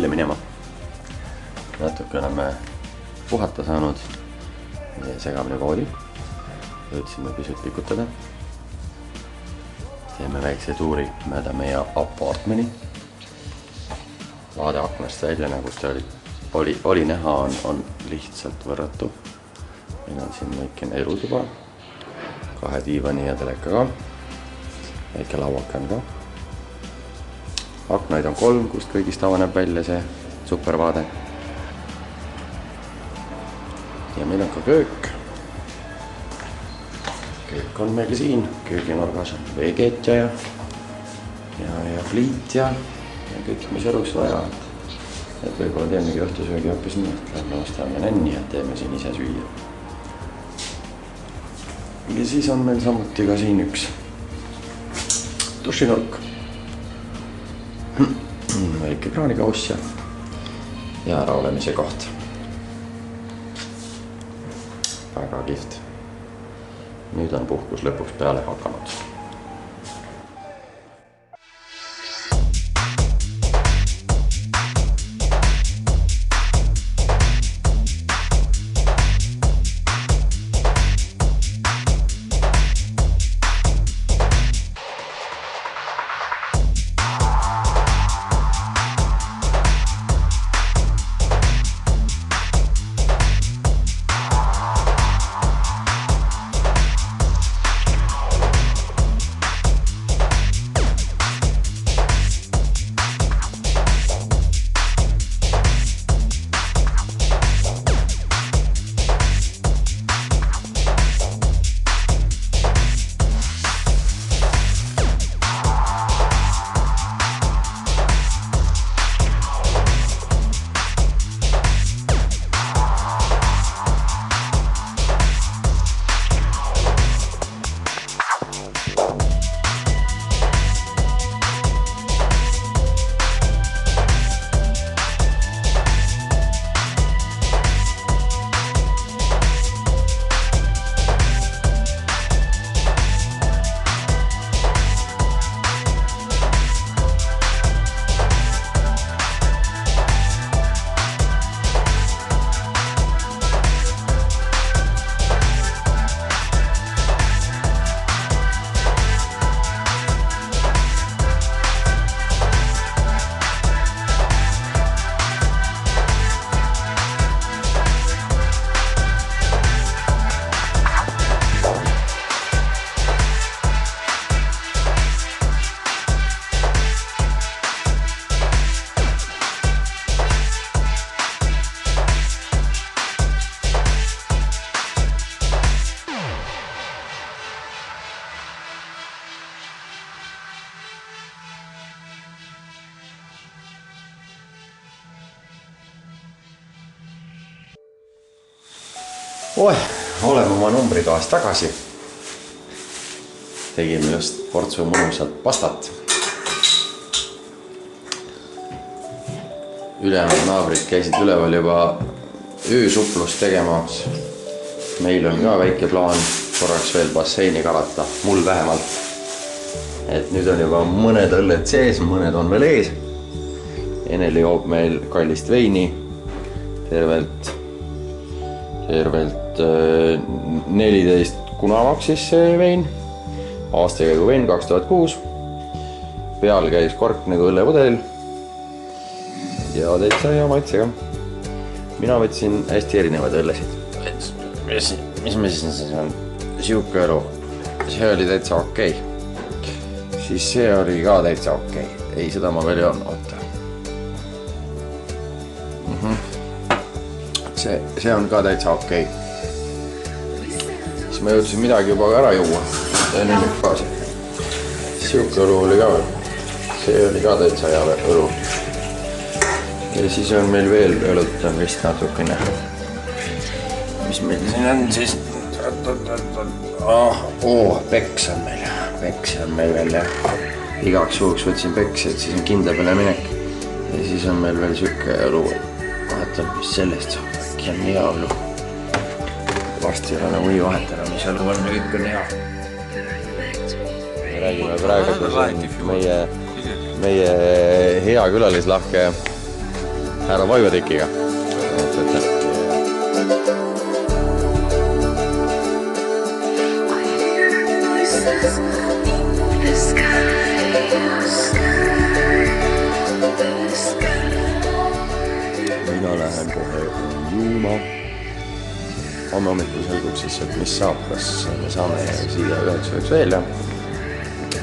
välja minema. Natuke oleme puhata saanud meie segamine voodi. Jõudsime pisut pikutada. Teeme väikse tuuri mööda meie apartmeni. Vaade aknast välja, nagu see oli näha, on lihtsalt võrratu. Meil on siin väikene elutuba, 2 diivani ja telekaga, väike lauakan ka. Aknaid on 3, kust kõigist avaneb välja see supervaade. Ja meil on ka köök. Köök on meil siin, kööginurgas on veekeetja ja fliit ja kõik, mis eluks vaja. Et võib-olla teemegi õhtusöögi hoopis nii, et lähme ostame nänni ja teeme siin ise süüa. Ja siis on meil samuti ka siin üks dušinurk. Väike kraanikauss ja ära olemise koht. Väga kihvt. Nüüd on puhkus lõpuks peale hakanud. Oleme oma numbritoas tagasi. Tegime just portsu mõnusat pastat. Ülejäänud naabrid käisid üleval juba öösuplust tegemas. Meil on ka väike plaan korraks veel basseini kalata, mul vähemalt. Et nüüd on juba mõned õlled sees, mõned on veel ees. Eneli joob meil kallist veini, tervelt 14 kunavaksis see vein, aastakäigu vein 2006. Peal käis kork nagu õllepudel ja täitsa hea maitsega. Mina võtsin hästi erinevaid õllesid. Mis me siis on? Siuke õlu. See oli täitsa okei. Siis see oli ka täitsa okei. Ei, seda ma veel ei olnud. Oota. See on ka täitsa okei. Siis ma jõudsin midagi juba ära juua. Siuke õlu oli ka veel. See oli ka täitsa hea õlu. Ja siis on meil veel õlut on vist natukene. Mis meil siin on siis? Peks on meil. Peks on meil veel jah. Igaks juhuks võtsin peksi, et siis on kindla peale minek. Ja siis on meil veel siuke õlu. Vahetan, mis sellest saab. Äkki on hea õlu. Vasti ei ole nagu nii vahetana, mis õlu on, kõik on hea. Me räägime praegu siin meie hea külalislahke härra Vaivatekiga. Mina lähen kohe juuma. Homme hommikul selgub siis, et mis saab, kas me saame siia 9 veel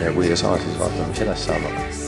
ja kui ei saa, siis vaatame, mis edasi saab.